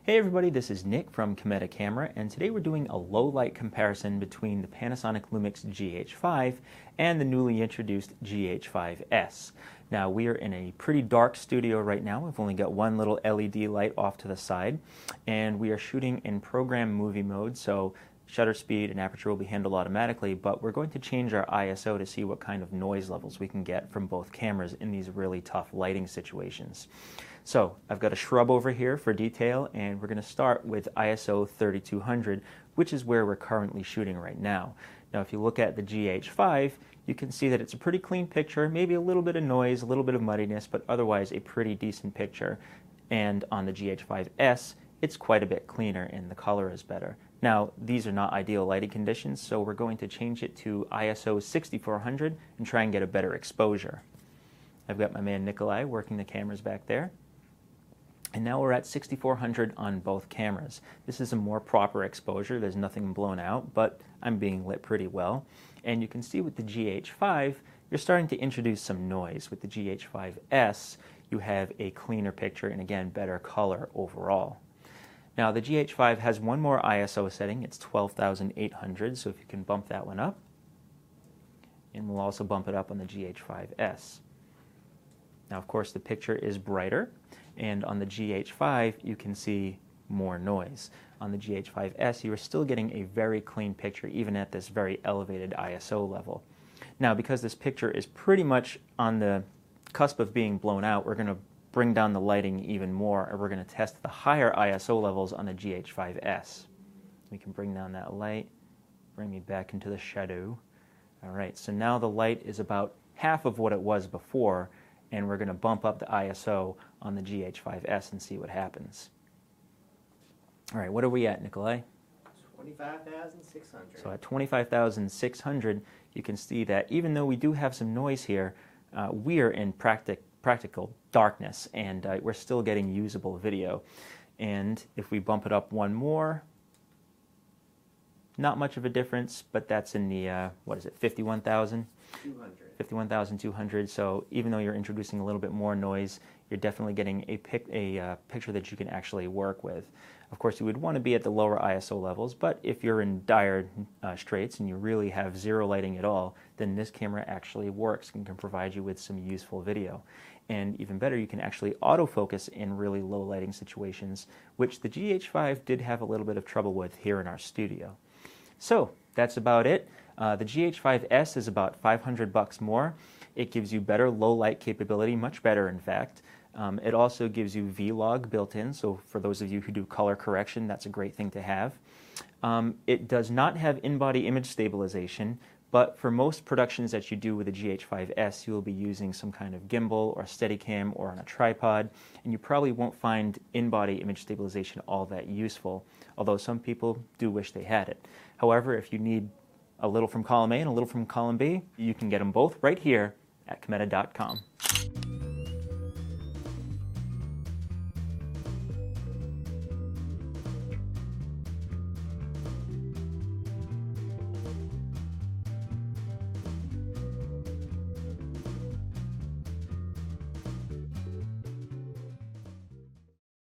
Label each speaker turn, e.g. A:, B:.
A: Hey everybody, this is Nick from Cameta Camera, and today we're doing a low light comparison between the Panasonic Lumix GH5 and the newly introduced GH5S. Now we are in a pretty dark studio right now. We've only got one little LED light off to the side, and we are shooting in program movie mode, so shutter speed and aperture will be handled automatically, but we're going to change our ISO to see what kind of noise levels we can get from both cameras in these really tough lighting situations. So I've got a shrub over here for detail, and we're going to start with ISO 3200, which is where we're currently shooting right now. Now if you look at the GH5, you can see that it's a pretty clean picture, maybe a little bit of noise, a little bit of muddiness, but otherwise a pretty decent picture. And on the GH5S, it's quite a bit cleaner and the color is better. Now, these are not ideal lighting conditions, so we're going to change it to ISO 6400 and try and get a better exposure. I've got my man Nikolai working the cameras back there. And now we're at 6400 on both cameras. This is a more proper exposure. There's nothing blown out, but I'm being lit pretty well. And you can see with the GH5, you're starting to introduce some noise. With the GH5S, you have a cleaner picture and again, better color overall. Now the GH5 has one more ISO setting. It's 12,800, so if you can bump that one up. And we'll also bump it up on the GH5S. Now of course the picture is brighter, and on the GH5 you can see more noise. On the GH5S you are still getting a very clean picture even at this very elevated ISO level. Now because this picture is pretty much on the cusp of being blown out, we're going to bring down the lighting even more, and we're going to test the higher ISO levels on the GH5S. We can bring down that light, bring me back into the shadow. Alright, so now the light is about half of what it was before, and we're going to bump up the ISO on the GH5S and see what happens. Alright, what are we at, Nikolai?
B: 25,600.
A: So at 25,600, you can see that even though we do have some noise here, we are in practical darkness, and we're still getting usable video. And if we bump it up one more, not much of a difference, but that's in the, what is it, 51,000? 51,200. So even though you're introducing a little bit more noise, you're definitely getting a picture that you can actually work with. Of course, you would want to be at the lower ISO levels, but if you're in dire straits and you really have zero lighting at all, then this camera actually works and can provide you with some useful video. And even better, you can actually autofocus in really low lighting situations, which the GH5 did have a little bit of trouble with here in our studio. So that's about it. The GH5S is about $500 more. It gives you better low light capability, much better in fact. It also gives you V-Log built in, so for those of you who do color correction, that's a great thing to have. It does not have in-body image stabilization, but for most productions that you do with the GH5S, you will be using some kind of gimbal or Steadicam or on a tripod, and you probably won't find in-body image stabilization all that useful, although some people do wish they had it. However, if you need a little from column A and a little from column B, you can get them both right here at Cameta.com.